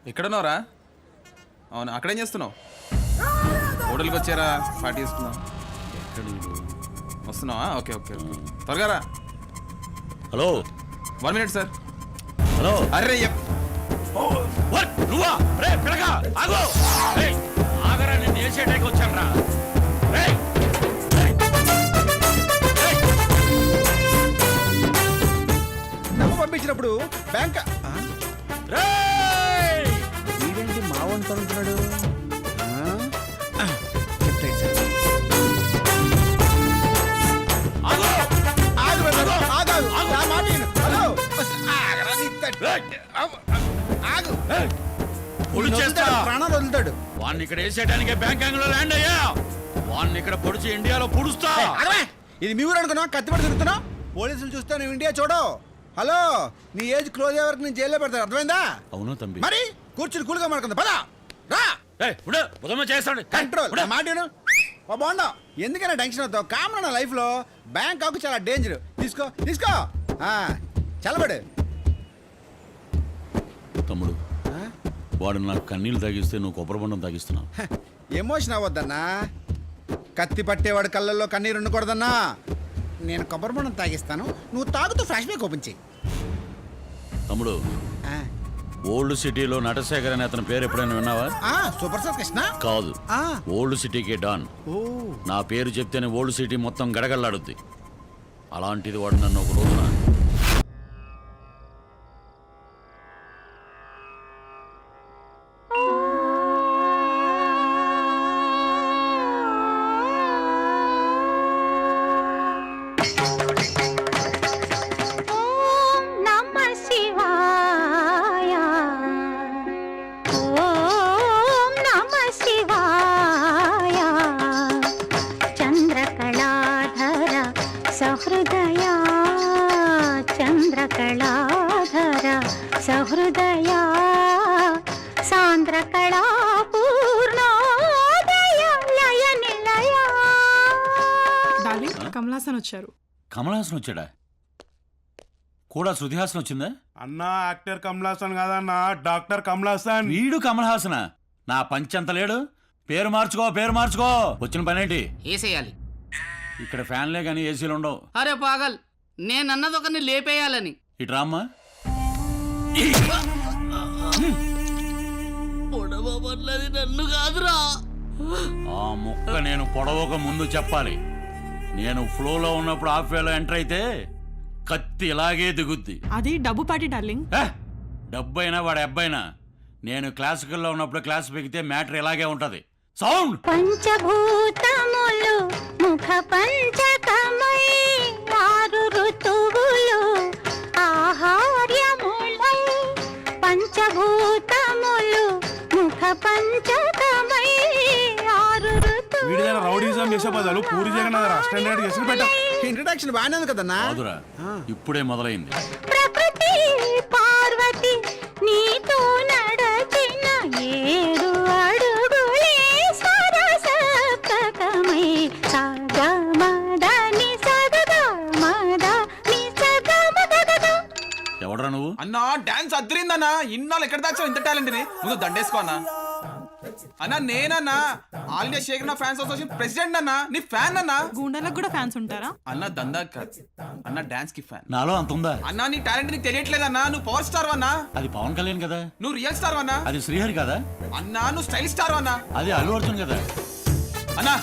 ఎక్కడున్నావురా? అవును, అక్కడేం చేస్తున్నావు? హోటల్కి వచ్చారా? పార్టీ చేసుకున్నావు? వస్తున్నావా? ఓకే ఓకే ఓకే, త్వరగా రా. Hello 1 minute sir. హలో అరే నువ్వా? రే పిల్లగా ఆగు! ఏయ్, ఆగరా, నేను వేసేటానికి వచ్చాను రా. డబ్బు పంపించినప్పుడు బ్యాంక్ వీడేంటి మా వంట అంటున్నాడు? ప్రాణాలు వదులుతాడు. వాడిని ఇక్కడ వేసేటానికి బ్యాంకాంగ్ లో ల్యాండ్ అయ్యా. వాడిని ఇక్కడ పొడిచి ఇండియాలో పుడుస్తా. ఇది మీ ఊరు అనుకున్నా? కత్తిపడి తిరుగుతున్నా? పోలీసులు చూస్తే నువ్వు ఇండియా చూడు. హలో, నీ ఏజ్ క్లోజ్ అయ్యే వరకు నేను జైల్లో పెడతాను, అర్థమైందా? అవును తంబి. మరి కూర్చుని కూలుగా మాడుకుందా? పదా రా. చేస్తాడు కంట్రోల్ మాటను బాగుండవు. ఎందుకైనా టెన్షన్ అవుతావు? కామన్ లైఫ్ లో బ్యాంకాక్ చాలా డేంజర్. తీసుకో తీసుకో, చల్లబడు. తమ్ముడు, వాడు నాకు కన్నీళ్ళు తాగిస్తే నువ్వు కొబ్బరి బొండం తాగిస్తున్నావు. ఎమోషన్ అవ్వద్దన్నా. కత్తి పట్టేవాడు కళ్ళల్లో కన్నీరు ఉండకూడదన్నా. నేను కొబ్బరి బొండం తాగిస్తాను, నువ్వు తాగుతూ ఫ్లాష్ బ్యాక్ ఓపెన్ చెయ్యి. తమ్ముడు, ఓల్డ్ సిటీలో నటశేఖర్ అనే అతని పేరు ఎప్పుడైనా విన్నావా? సూపర్ స్టార్ కృష్ణ కాదు, ఓల్డ్ సిటీకి డాన్. నా పేరు చెప్తేనే ఓల్డ్ సిటీ మొత్తం గడగల్లాడుద్ది. అలాంటిది వాడు నన్ను ఒక రోజున సహృదయా చంద్రకళాధర సహృదయా సాంద్రకళా పూర్ణోదయ లయ నిలయ. డార్లింగ్, కమలాసన్ వచ్చారు. కమలాసన్ వచ్చాడా? కూడా శృతిహాసన్ వచ్చిందా? అన్నా యాక్టర్ కమలాసన్ కాదన్నా, డాక్టర్ కమలాసన్. వీడు కమల్ హాసనా? నా పంచంత లేడు. పేరు మార్చుకో, పేరు మార్చుకో. వచ్చిన పనేంటి? ఏసేయాలి. ఇక్కడ ఫ్యాన్లే కానీ ఏసీలు ఉండవు. అరే పాగల్, నేనన్నది ఒకరిని లేపేయాలని. ఇటు రామ్మా. పొడవబడ్లది నన్ను కాదురా. ఆ ముక్క నేను పొడవక ముందు చెప్పాలి. నేను ఫ్లోలో ఉన్నప్పుడు హాఫ్ వేలో ఎంటర్ అయితే కత్తి ఇలాగే దిగుద్ది. అది డబ్బు పాటి డార్లింగ్. డబ్బైనా వాడి అబ్బాయినా, నేను క్లాసికల్లో ఉన్నప్పుడు క్లాస్ పెగితే మ్యాటర్ ఇలాగే ఉంటది. సౌండ్. పంచభూతములు ముఖ పంచకమై ఆరు ఋతువులు ఆహార్యములై. పంచభూతములు ముఖ పంచకమై ఆరు ఋతువులు. వీడిదైనా రౌడీజం చేసే బదులు పూరి జగన్నాథ్ స్టాండర్డ్ చేసి పెట్ట. ఇంట్రడక్షన్ బాగానే ఉంది కదన్నా? కాదురా, ఇప్పుడే మొదలైంది. ప్రకృతి పార్వతి నీతో నడచిన 7 అడుగులే సరసప్తకమై సగమదని సగమదని సగమదగద. ఎవడ్రా నువ్వు? అన్నా, డాన్స్ అద్దరిందన్నా. ఇన్నాళ్ళు ఎక్కడ దాచావు ఇంత టాలెంట్ ని? ముందు దండేసుకో అన్నా. అన్నా నేనన్నా ఆల్ ఇండియా షేక్ నా ఫ్యాన్స్ అసోసియేషన్ ప్రెసిడెంట్ అన్నా. నీ ఫ్యాన్ అన్నా. గూండాలకు కూడా ఫ్యాన్స్ ఉంటారా? అన్న దందా కాదు అన్న, డాన్స్ కి ఫ్యాన్. నాలో అంత ఉందా? అన్నా నీ టాలెంట్ నీకు తెలియట్లేదన్నా. నువ్వు పవర్ స్టార్ అన్నా. అది పవన్ కళ్యాణ్ కదా. నువ్వు రియల్ స్టార్ అన్నా. అది శ్రీహరి కదా. అన్నా నువ్వు స్టైల్ స్టార్ అన్నా. అది అల్లు అర్జున్ కదా. అన్నా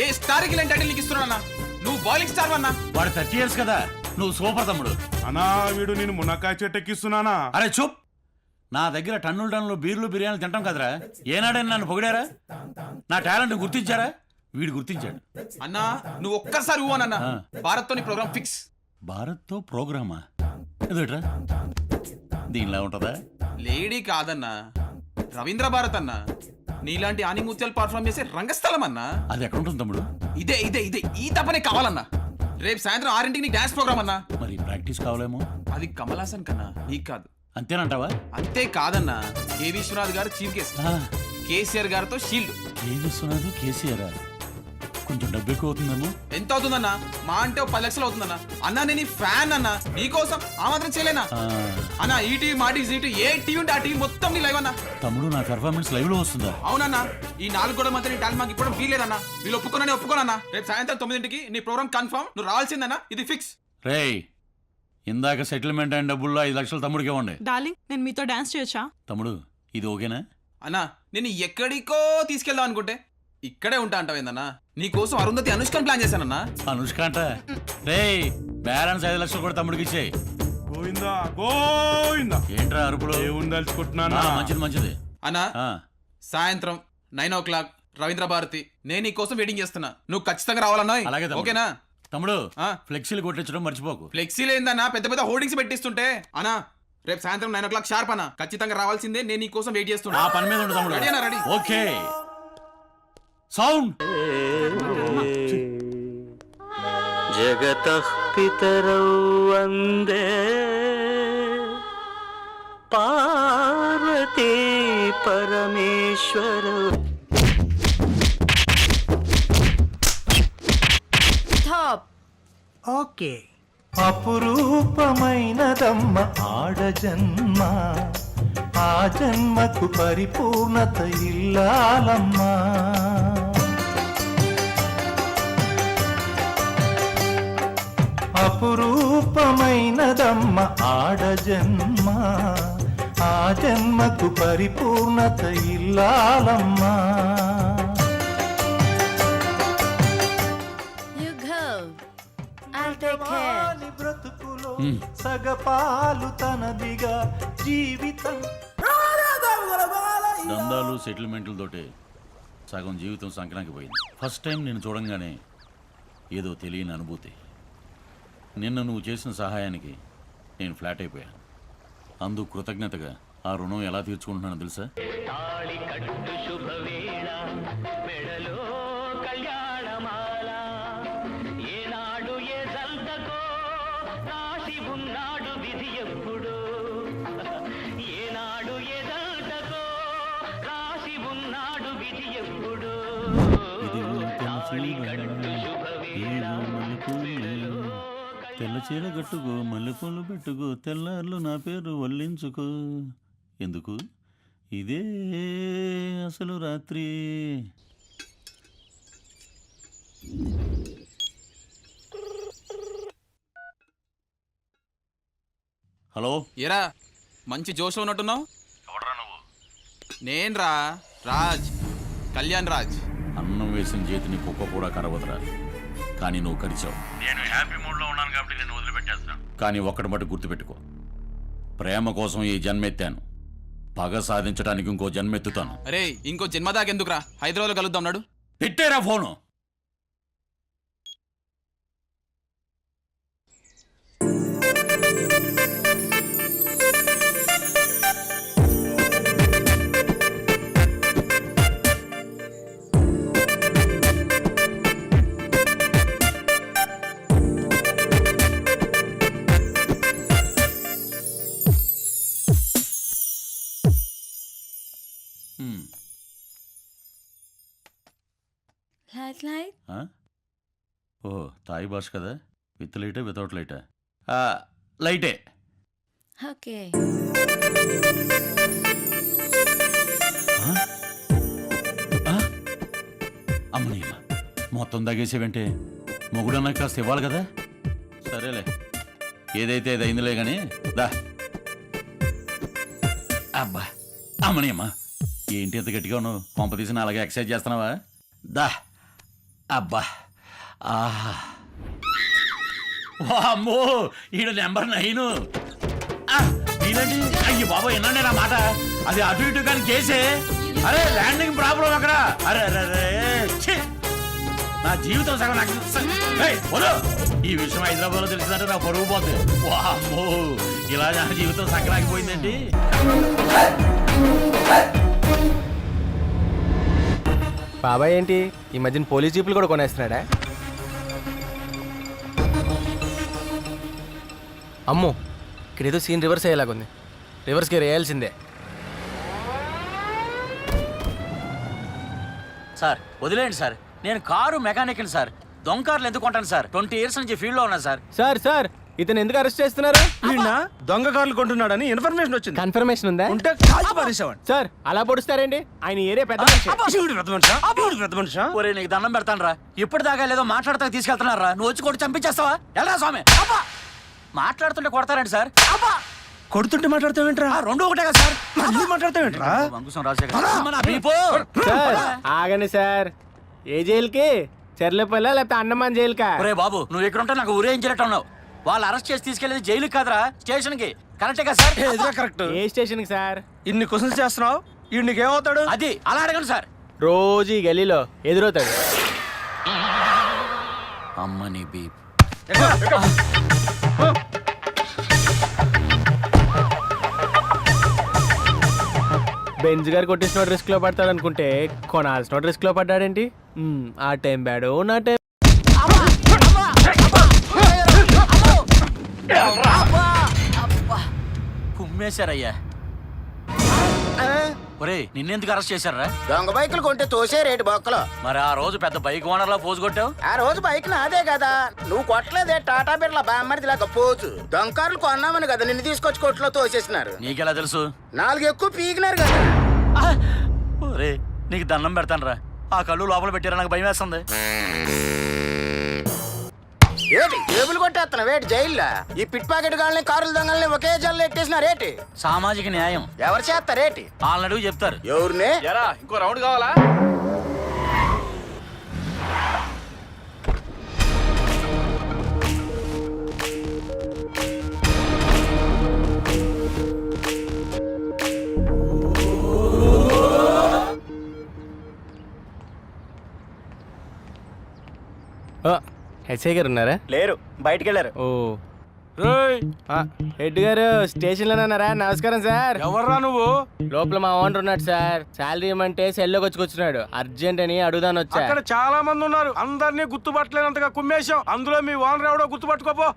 ఏ స్టార్ కి టైటిల్ నీకు ఇస్తున్నా? నువ్వు బౌలింగ్ స్టార్ అన్నా. వాడు 30 years కదా. నువ్వు సూపర్ తమ్ముడు. అన్నా వీడు నేను మునక్కాయ చెట్టు ఎక్కిస్తున్నానా? అరే చూప్. నా దగ్గర టన్నులు బీర్లు బిర్యానీలు తింటాం కదరా. ఏనాడని నన్ను పొగిడారా? నా టాలెంట్ గుర్తించారా? వీడు గుర్తించాడు. అన్నా నువ్వు ఒక్కసారి ఊవనన్నా, భారత్ తో నీ ప్రోగ్రామ్ ఫిక్స్. భారత్ తో ప్రోగ్రామా? ఎదుట్రా దీనిలా ఉంటదా? లేడీ కాదన్నా, రవీంద్ర భారత్ అన్నా. నీలాంటి ఆనిముత్యాలు పర్ఫార్మ్ చేసే రంగస్థలం అన్నా. అది ఎక్కడ ఉంటుంది తమ్ముడు? ఇదే ఇదే ఇదే ఈ తప్పనే కావాలన్నా. రేపు సాయంత్రం 6ంటికి నీకు డాన్స్ ప్రోగ్రామ్ అన్నా. మరి ప్రాక్టీస్ కావాలేమో. అది కమల్ హాసన్ కన్నా, నీకు కాదు. అంతేనంటావా? అంతే కాదన్నా, కె విశ్వనాథ్ గారు చీఫ్ గెస్ట్, కేసీఆర్ గారితో షీల్డ్. కే విశ్వనాథ్, కేసీఆర్ కొంచెం డబ్బు ఎక్కువ అవుతుందేమో. ఎంత అవుతుందన్నా? మా అంటే 10 లక్షలు అవుతుందన్నా. అన్నా నేను నీ ఫ్యాన్ అన్నా, నీకోసం ఆ మాత్రం చేయలేనా ఆ, అన్నా? ఈ టీవీ మా టీవీ జీటీ ఏ టీవీ ఉంటే ఆ టీవీ మొత్తం నీ లైవ్ అన్నా. తమ్ముడు నా పెర్ఫార్మెన్స్ లైవ్ లో వస్తుందా? అవునన్నా, ఈ 4 గోడల మధ్య నీ టాలెంట్ మాకు ఇప్పుడు వీలేదన్నా. వీళ్ళు ఒప్పుకోనన్నా. రేపు సాయంత్రం 9ంటికి నీ ప్రోగ్రామ్ కన్ఫర్మ్, నువ్వు రావాల్సిందన్నా, ఇది ఫిక్స్. రేయ్, ఇందాక సెటిల్మెంట్ అయిన డబ్బుల్లో 5 లక్షలు తమ్ముడికి ఇవ్వండి. డార్లింగ్ నేను మీతో డాన్స్ చేయొచ్చా? తమ్ముడు ఇది ఓకేనా? అన్నా నేను ఎక్కడికో తీసుకెళ్దాం అనుకుంటే ఇక్కడే ఉంటా అంటావేందన్నా? నీకోసం అరుంధతి అనుష్కని ప్లాన్ చేశానన్నా. అనుష్క అంట. రేయ్, బ్యాలెన్స్ 5 లక్షలు కూడా తమ్ముడికి ఇచ్చేయి. గోవిందా ఏంట్రా అరుపులో? ఏముంది తలుచుకుంటున్నానా? మంచిది. అన్నా ఆ, సాయంత్రం 9 o'clock రవీంద్ర భారతి, నేను నీ కోసం వెయిటింగ్ చేస్తున్నా. నువ్వు ఖచ్చితంగా రావాలన్నా. అలాగే తమ్ముడు. ఓకేనా? తమ్ముడు ఆ. ఫ్లెక్సీలు కొట్టించడం మర్చిపోకు. ఫ్లెక్సీలు ఏందన్నా పెద్ద పెద్ద హోర్డింగ్స్ పెట్టిస్తుంటే? అన్నా రేపు సాయంత్రం 9 o'clock షార్ప్ అన్నా, ఖచ్చితంగా రావాల్సిందే. నేను నీ కోసం వెయిట్ చేస్తున్నా. ఆ పని మీద ఉండు తమ్ముడు. రెడీ అన్నా? రెడీ. Okay, sound. జగతః పితరౌ వందే పార్వతీ పరమేశ్వరౌ. ఓకే. అపురూపమైనదమ్మ ఆడజన్మ, ఆ జన్మకు పరిపూర్ణత ఇల్లాలమ్మా. అపురూపమైనదమ్మ ఆడజన్మ, ఆ జన్మకు పరిపూర్ణత ఇల్లాలమ్మా. వాని బ్రతుకులో సగపాలు తనదిగా జీవితం. దందాలు సెటిల్మెంట్లతోటే సగం జీవితం సంక్రాంతి పోయింది. ఫస్ట్ టైం నేను చూడంగానే ఏదో తెలియని అనుభూతి. నిన్న నువ్వు చేసిన సహాయానికి నేను ఫ్లాట్ అయిపోయాను. అందుకు కృతజ్ఞతగా ఆ రుణం ఎలా తీర్చుకుంటున్నానో తెలుసా? తెల్ల చీర కట్టుకో, మల్లెపూలు పెట్టుకో, తెల్లార్లు నా పేరు వల్లించుకో. ఎందుకు? ఇదే అసలు రాత్రి. హలో, ఏరా మంచి జోష్లో ఉన్నట్టున్నావు. నేను రా రాజ్, కళ్యాణ్ రాజ్. అన్నం వేసిన చేతిని కుక్క కూడా కరవదురా, కానీ నువ్వు కరిచావు. నేను హ్యాపీ మూడ్లో ఉన్నాను కాబట్టి నేను వదిలిపెట్టేస్తాను. కానీ ఒక్కటి మటు గుర్తుపెట్టుకో, ప్రేమ కోసం ఈ జన్మెత్తాను, పగ సాధించడానికి ఇంకో జన్మెత్తుతాను. అరే ఇంకో జన్మదాకెందుకురా, హైదరాబాద్లో కలుద్దాం నాడు. పెట్టేరా ఫోను. ఆ? ఓ తాయి భాష కదా. విత్ లైటే వితౌట్ లైటా? లైటే. ఓకే. అమ్మనీయమ్మ, మొత్తం తగ్గేసేవంటే మొగుడన్నా కాస్త ఇవ్వాలి కదా. సరేలే, ఏదైతే అది అయిందిలే కానీ దా. అబ్బా అమ్మనీయమ్మ, ఏంటి ఎంత గట్టిగా ఉన్నావు? కొంప తీసిన అలాగే ఎక్సర్సైజ్ చేస్తున్నావా? దా. అబ్బా, ఆహా, అమ్మో, ఈడ నెంబర్ 9. ఈయనండి, అయ్యి బాబా, విన్నానే నా మాట. అది అటు ఇటు కానీ కేసే. అరే ల్యాండింగ్ ప్రాబ్లం అక్కడ. అరే అరే అరే, ఛీ! నా జీవితం సగం నాకు. ఏయ్, వదలు. ఈ విషయం హైదరాబాద్లో తెలిసిందంటే నా పరుగు పోతుంది. అమ్మో, ఇలా నా జీవితం సగలాగిపోయిందండి. బాబాయ్ ఏంటి ఈ మధ్యన పోలీస్ జీపులు కూడా కొనేస్తున్నాడా? అమ్మో, ఇక్కడ ఏదో సీన్ రివర్స్ అయ్యేలాగుంది. రివర్స్ గేర్ వేయాల్సిందే. సార్ వదిలేండి సార్, నేను కారు మెకానికల్ సార్. దొంగ కార్లు ఎందుకు కొంటాను సార్? 20 years నుంచి ఫీల్డ్ లో ఉన్నా సార్. సార్ ఇతను ఎందుకు అరెస్ట్ చేస్తున్నారు? దొంగ కార్లు కొంటున్నాడని ఇన్ఫర్మేషన్ వచ్చింది. కన్ఫర్మేషన్ ఉందా? ఉంటే కాల్చి పారేసేవాడిని. సార్ అలా పొడుస్తారేంటి? ఆయన ఏరియా పెద్ద మనిషి. ఒరే నీకు దండం పెడతాను రా. ఇప్పటిదాకా లేదో మాట్లాడతా తీసుకెళ్తున్నారా? నువ్వు వచ్చి కొట్టి చంపించేస్తావా? ఎలా స్వామి? అబ్బా! మాట్లాడుతుంటే కొడతారండి సార్. అబ్బా! కొడుతుంటే మాట్లాడతావేంట్రా? రెండు ఒకటే కదా సార్. మళ్ళీ మాట్లాడతావేంట్రా? వంకుశం రాజశేఖర్. అమ్మ నా పీపు. సార్ ఆగండి సార్. ఏ జైలుకి? చెర్లపల్లి లేకపోతే అండమాన్ జైలుకా? ఒరే బాబు నువ్వు ఇక్కడ ఉంటే నాకు ఊరేయించినట్టు ఉన్నావు. వాళ్ళు అరెస్ట్ చేసి తీసుకెళ్లేది జైలుకి కాదురా, స్టేషన్ కి. కరెక్టే కదా సార్? కరెక్ట్. ఏ స్టేషన్ కి సార్? ఇన్ని క్వశ్చన్స్ చేస్తున్నావు, ఈ నీకేమవుతాడు? అది అలా అడగండి సార్. రోజు ఈ గలీలో ఎదురవుతాడు. అమ్మ నీ బీప్. బెంజ్ గారు కొట్టించిన రిస్క్ లో పడతాడు అనుకుంటే కొనాల్సిన రిస్క్ లో పడ్డాడేంటి? ఆ టైం బ్యాడు నా టైం. కుమ్మేశారయ్యా. ఒరే నిన్నెందుకు అరెస్ట్ చేశారా? దొంగ బైకులు కొంటే తోసే రేటు బొక్కలో. మరి ఆ రోజు పెద్ద బైక్ ఓనర్లా పోజు కొట్టావు. ఆ రోజు బైక్ నాదే కదా, నువ్వు కొట్టలేదే టాటా బిర్లా బామ్మరిదిలాగా పోజు. దొంగకారులు కొన్నామని కదా నిన్ను తీసుకొచ్చి కొట్లో తోసేసినారు. నీకెలా తెలుసు? 4 ఎక్కువ పీకినారు కదా. ఒరే నీకు దండం పెడతాను రా. ఆ కళ్ళు లోపల పెట్టారా? నాకు భయం వేస్తుంది. ఏటి జేబులు కొట్టేస్తున్నావు వేటి జైల్లో? ఈ పిట్ పాకెట్ గాళ్ళని కారుల దొంగల్ని ఒకే జైల్లో ఎట్టేసినారేటి? సామాజిక న్యాయం. ఎవరు చేస్తారేటి? వాళ్ళని చెప్తారు. ఎవరిని? ఇంకో రౌండ్ కావాలా? ఎస్ఐ గారు ఉన్నారా? లేరు, బయటికి వెళ్ళారు. ఓ హెడ్ గారు స్టేషన్లోనే ఉన్నారా? నమస్కారం సార్. ఎవర్రా నువ్వు? లోపల మా ఓనర్ ఉన్నాడు సార్. శాలరీ ఇవ్వమంటే సెల్లోకి వచ్చుకొచ్చున్నాడు. అర్జెంట్ అని అడుగుదాను వచ్చా. అక్కడ చాలా మంది ఉన్నారు, అందరినీ గుర్తుపట్టలేనంతగా కుమ్మేశాం. అందులో మీ ఓనర్ ఎవడో గుర్తుపట్టుకోపో.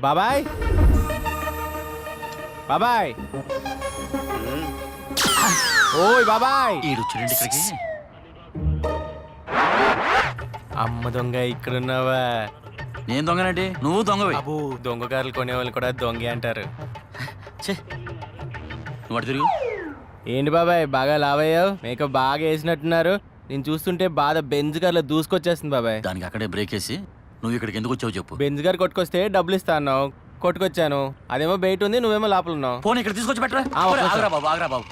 బాబాయ్ బాబాయ్ ఓయ్ బాబాయ్. ఈడు చూడండి ఇక్కడికి. అమ్మ దొంగ ఇక్కడున్నావా? నేను దొంగనండి, నువ్వు దొంగవి. అబ్బో దొంగ కార్లు కొనేవాళ్ళు కూడా దొంగే అంటారు. ఛే, నువ్వు అటు తిరుగు. ఏంటి బాబాయ్ బాగా లావయ్యావు? మేకప్ బాగా వేసినట్టున్నారు. నేను చూస్తుంటే బాధ బెంజ్ కార్లో దూసుకొచ్చేస్తుంది బాబాయ్. దానికి అక్కడే బ్రేక్ వేసి నువ్వు ఇక్కడికి ఎందుకు వచ్చావు చెప్పు. బెంజ్ గారు కొట్టుకొస్తే డబ్బులు ఇస్తా అన్నావు, కొట్టుకొచ్చాను. అదేమో బయట ఉంది, నువ్వేమో లోపల ఉన్నావు. ఫోన్ ఇక్కడ తీసుకొచ్చి పెట్టరా. ఆగరా బాబు, ఆగరా బాబు.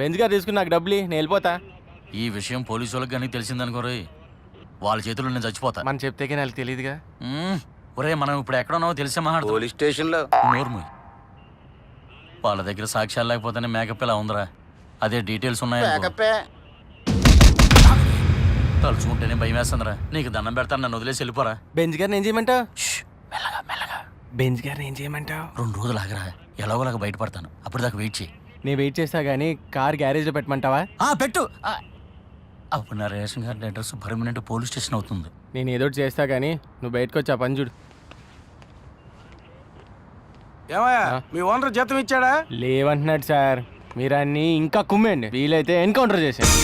బెంజ్ గారు తీసుకుని నాకు డబ్బులు నేను వెళ్ళిపోతా. ఈ విషయం పోలీసు వాళ్ళకి కానీ తెలిసిందనుకోరే, వాళ్ళ చేతుల్లో నేను చచ్చిపోతా. మనం చెప్తే నాకు తెలియదుగా. ఒరే మనం ఇప్పుడు ఎక్కడ ఉన్నావో తెలిసే మాట్లాడు. పోలీస్ స్టేషన్ లో. నోర్ము. వాళ్ళ దగ్గర సాక్ష్యాలు లేకపోతేనే మేకప్ ఇలా ఉందరా. అదే డీటెయిల్స్ ఉన్నాయా? తలుచుకుంటేనే భయం వేస్తుందిరా. నీకు దండం పెడతాను, నన్ను వదిలేసి వెళ్ళిపోరా. బెంజ్ గారిని ఏం చేయమంటావు? మెల్లగా మెల్లగా. బెంజ్ గారిని ఏం చేయమంటావు? 2 రోజులు ఆగరా, ఎలాగోలాగా బయటపడతాను. అప్పుడు దాకా వెయిట్ చేయి. నేను వెయిట్ చేస్తా గానీ కార్ గ్యారేజ్ లో పెట్టమంటావా? పెట్టు. అప్పుడు నా ration card address permanent police station అవుతుంది. నేను ఏదో చేస్తా గానీ నువ్వు బయటకు వచ్చి ఆ పని చూడు. ఏమయ్యా మీ ఓనర్ జీతం ఇచ్చాడా? లేవంటున్నాడు సార్. మీరు అన్ని ఇంకా కుమ్మేయండి, వీలైతే ఎన్కౌంటర్ చేసేయండి.